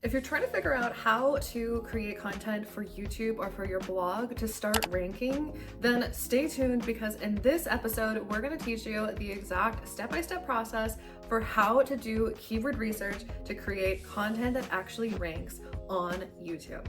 If you're trying to figure out how to create content for YouTube or for your blog to start ranking, then stay tuned, because in this episode, we're going to teach you the exact step-by-step process for how to do keyword research to create content that actually ranks on YouTube.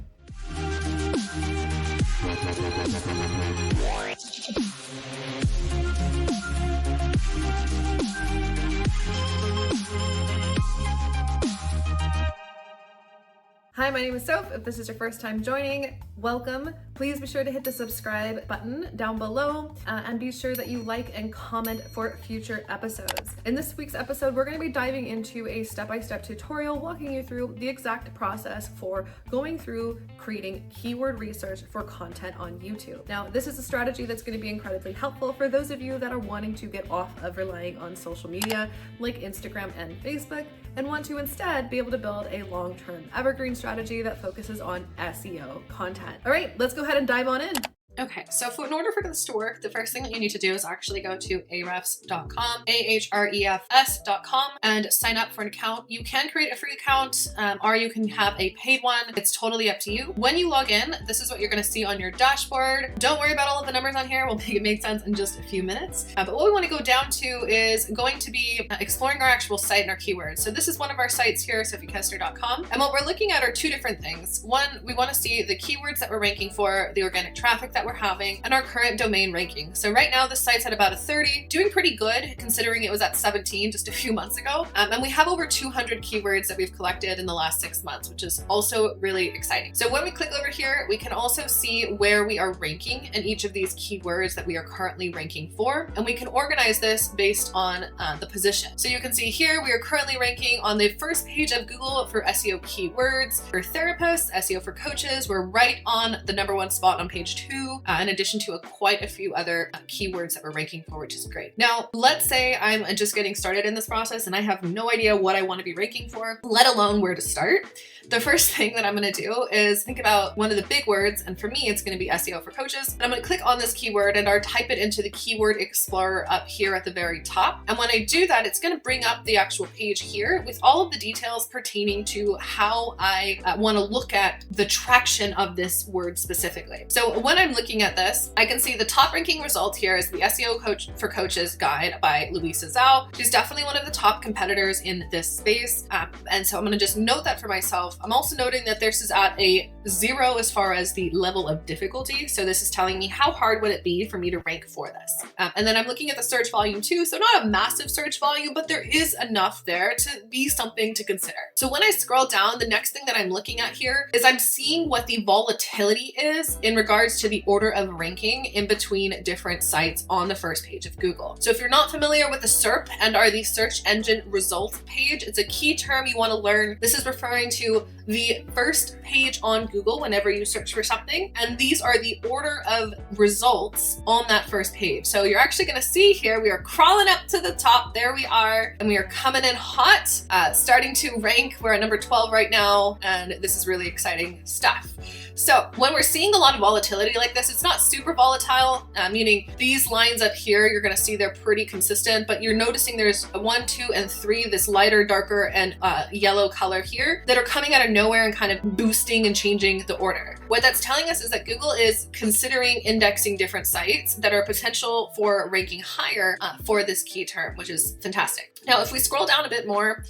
Hi, my name is Soph. If this is your first time joining, welcome. Please be sure to hit the subscribe button down below and be sure that you like and comment for future episodes. In this week's episode, we're going to be diving into a step-by-step tutorial walking you through the exact process for going through creating keyword research for content on YouTube. Now, this is a strategy that's going to be incredibly helpful for those of you that are wanting to get off of relying on social media like Instagram and Facebook and want to instead be able to build a long-term evergreen strategy that focuses on SEO content. All right, let's go ahead and dive on in. Okay, so in order for this to work, the first thing that you need to do is actually go to ahrefs.com, ahrefs.com, and sign up for an account. You can create a free account or you can have a paid one. It's totally up to you. When you log in, this is what you're going to see on your dashboard. Don't worry about all of the numbers on here. We'll make it make sense in just a few minutes. But what we want to go down to is going to be exploring our actual site and our keywords. So this is one of our sites here, sophiekessner.com. And what we're looking at are two different things. One, we want to see the keywords that we're ranking for, the organic traffic that we're having, and our current domain ranking. So right now the site's at about a 30, doing pretty good considering it was at 17 just a few months ago. And we have over 200 keywords that we've collected in the last 6 months, which is also really exciting. So when we click over here, we can also see where we are ranking in each of these keywords that we are currently ranking for. And we can organize this based on the position. So you can see here, we are currently ranking on the first page of Google for SEO keywords. For therapists, SEO for coaches, we're right on the #1 spot on page 2. In addition to quite a few other keywords that we're ranking for, which is great. Now, let's say I'm just getting started in this process and I have no idea what I want to be ranking for, let alone where to start. The first thing that I'm going to do is think about one of the big words, and for me, it's going to be SEO for coaches. And I'm going to click on this keyword and type it into the keyword explorer up here at the very top. And when I do that, it's going to bring up the actual page here with all of the details pertaining to how I want to look at the traction of this word specifically. So when I'm looking at this, I can see the top ranking result here is the SEO Coach for Coaches guide by Louisa Zhao. She's definitely one of the top competitors in this space. And so I'm going to just note that for myself. I'm also noting that this is at a 0 as far as the level of difficulty. So this is telling me how hard would it be for me to rank for this. And then I'm looking at the search volume too. So not a massive search volume, but there is enough there to be something to consider. So when I scroll down, the next thing that I'm looking at here is I'm seeing what the volatility is in regards to the order of ranking in between different sites on the first page of Google. So if you're not familiar with the SERP and the search engine results page, it's a key term you want to learn. This is referring to the first page on Google whenever you search for something. And these are the order of results on that first page. So you're actually going to see here, we are crawling up to the top. There we are. And we are coming in hot, starting to rank. We're at number 12 right now. And this is really exciting stuff. So when we're seeing a lot of volatility like this, it's not super volatile, meaning these lines up here, you're going to see they're pretty consistent, but you're noticing there's 1, 2, and 3, this lighter, darker, and yellow color here that are coming out of nowhere and kind of boosting and changing the order. What that's telling us is that Google is considering indexing different sites that are potential for ranking higher for this key term, which is fantastic. Now, if we scroll down a bit more,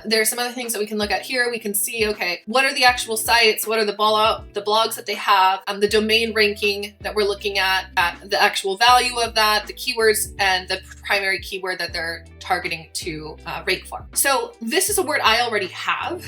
there are some other things that we can look at here. We can see, okay, what are the actual sites? What are the blogs that they have? The domain ranking that we're looking at, the actual value of that, the keywords, and the primary keyword that they're targeting to rank for. So this is a word I already have.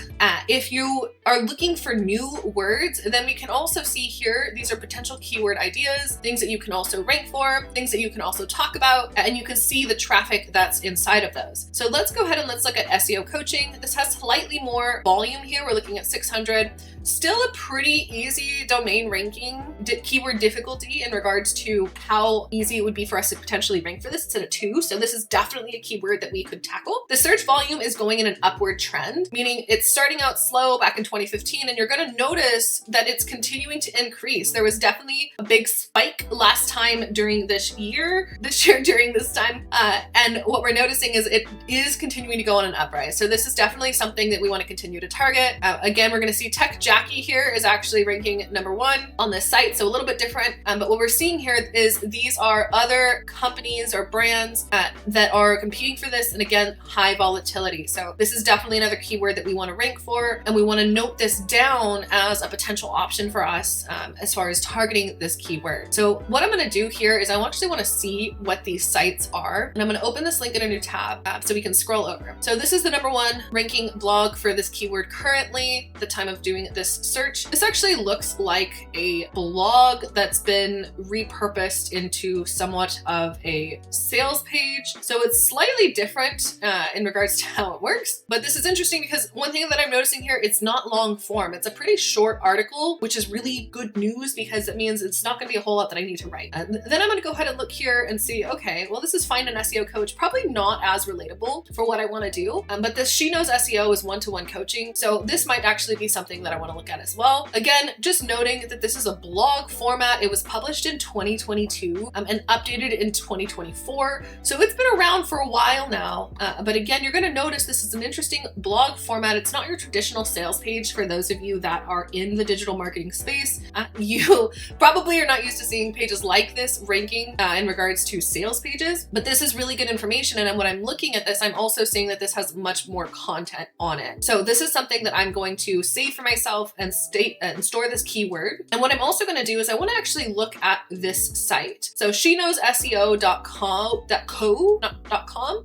If you are looking for new words, then we can also see here, these are potential keyword ideas, things that you can also rank for, things that you can also talk about, and you can see the traffic that's inside of those. So let's go ahead and let's look at SEO coaching. This has slightly more volume here. We're looking at 600. Still a pretty easy domain ranking, keyword difficulty in regards to how easy it would be for us to potentially rank for this. It's at a 2. too. So this is definitely a keyword that we could tackle. The search volume is going in an upward trend, meaning it's starting out slow back in 2015, and you're going to notice that it's continuing to increase. There was definitely a big spike last time during this year during this time. And what we're noticing is it is continuing to go on an uprise. So this is definitely something that we want to continue to target. Again, we're going to see Tech Jackie here is actually ranking number 1 on this site. So a little bit different. But what we're seeing here is these are other companies or brands that are competing for this. And again, high volatility. So this is definitely another keyword that we want to rank for. And we want to note this down as a potential option for us as far as targeting this keyword. So what I'm going to do here is I actually want to see what these sites are. And I'm going to open this link in a new tab so we can scroll over. So this is the number 1 ranking blog for this keyword currently, the time of doing this search. This actually looks like a blog that's been repurposed into somewhat of a sales page. So it's slightly different in regards to how it works. But this is interesting because one thing that I'm noticing here, it's not long form. It's a pretty short article, which is really good news because it means it's not going to be a whole lot that I need to write. Then I'm going to go ahead and look here and see, okay, well, this is Find an SEO Coach, probably not as relatable for what I want to do. But this She Knows SEO is one-to-one coaching. So this might actually be something that I want to look at as well. Again, just noting that this is a blog format. It was published in 2022 and updated in 2024. So it's been around for a while now. But again, you're going to notice this is an interesting blog format. It's not your traditional sales page for those of you that are in the digital marketing space. You probably are not used to seeing pages like this ranking in regards to sales pages, but this is really good information. And when I'm looking at this, I'm also seeing that this has much more content on it. So this is something that I'm going to save for myself and store this keyword. And what I'm also going to do is I want to actually look at this site. So sheknowsSEO.com.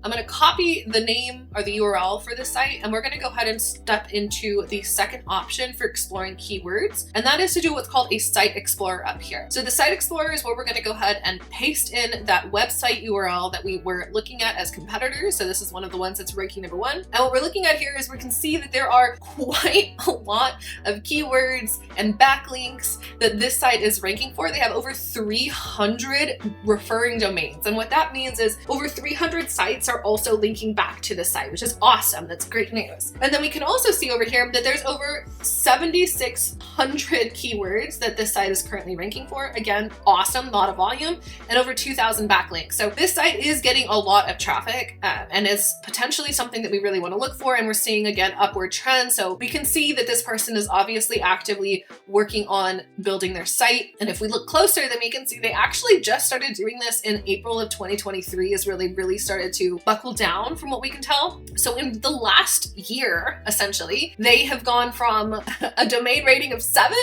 I'm going to copy the name or the URL for this site, and we're going to go ahead and step into the second option for exploring keywords. And that is to do what's called a site explorer up here. So the site explorer is where we're going to go ahead and paste in that website URL that we were looking at as competitors. So this is one of the ones that's ranking number 1. And what we're looking at here is we can see that there are quite a lot of keywords and backlinks that this site is ranking for. They have over 300 referring domains. And what that means is over 300 sites are also linking back to the site, which is awesome. That's great news. And then we can also see over here that there's over 7,600 keywords that this site is currently ranking for. Again, awesome, a lot of volume, and over 2,000 backlinks. So this site is getting a lot of traffic and is potentially something that we really want to look for. And we're seeing, again, upward trend. So we can see that this person is obviously actively working on building their site. And if we look closer, then we can see they actually just started doing this in April of 2023 is really started to buckle down from what we can tell. So in the last year, essentially, they have gone from a domain rating of 7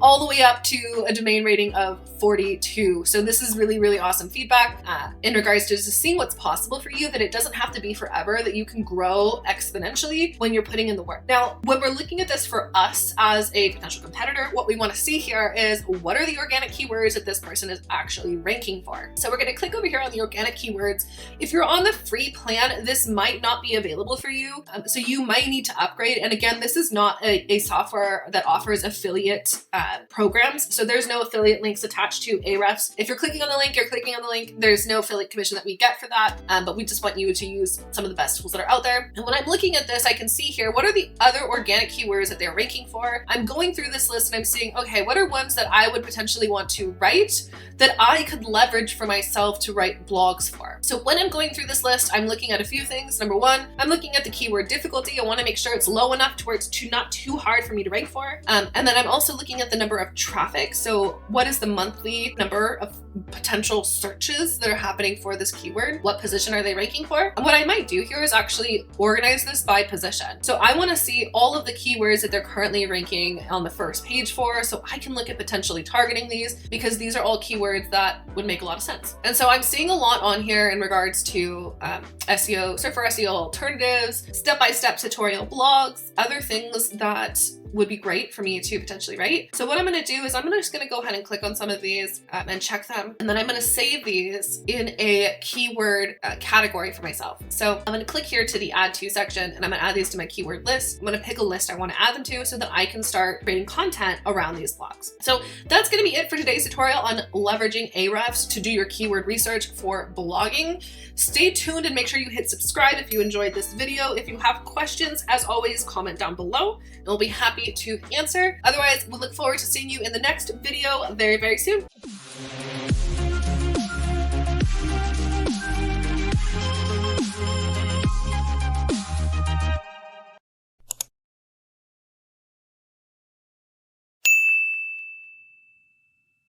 all the way up to a domain rating of 42. So this is really awesome feedback in regards to just seeing what's possible for you, that it doesn't have to be forever, that you can grow exponentially when you're putting in the work. Now, when we're looking at this for us as a potential competitor, what we want to see here is what are the organic keywords that this person is actually ranking for. So we're going to click over here on the organic keywords. If you're on the free plan, this might not be available for you. So you might need to upgrade. And again, this is not a software that offers affiliate programs. So there's no affiliate links attached to Ahrefs. If you're clicking on the link, you're clicking on the link. There's no affiliate commission that we get for that. But we just want you to use some of the best tools that are out there. And when I'm looking at this, I can see here, what are the other organic keywords that they're ranking for? I'm going through this list and I'm seeing, okay, what are ones that I would potentially want to write that I could leverage for myself to write blogs for? So when I'm going through this list, I'm looking at a few things. Number 1, I'm looking at the keyword difficulty. I want to make sure it's low enough to where it's not too hard for me to rank for. And then I'm also looking at the number of traffic. So what is the monthly number of potential searches that are happening for this keyword? What position are they ranking for? And what I might do here is actually organize this by position. So I want to see all of the keywords that they're currently ranking on the first page for, so I can look at potentially targeting these, because these are all keywords that would make a lot of sense. And so I'm seeing a lot on here in regards to SEO, search for SEO alternatives, step-by-step tutorial blogs, other things that would be great for me to potentially write. So what I'm going to do is I'm just going to go ahead and click on some of these and check them them. And then I'm going to save these in a keyword category for myself. So I'm going to click here to the add to section, and I'm going to add these to my keyword list. I'm going to pick a list I want to add them to so that I can start creating content around these blogs. So that's going to be it for today's tutorial on leveraging Ahrefs to do your keyword research for blogging. Stay tuned and make sure you hit subscribe if you enjoyed this video. If you have questions, as always, comment down below and we'll be happy to answer. Otherwise, we look forward to seeing you in the next video very, very soon.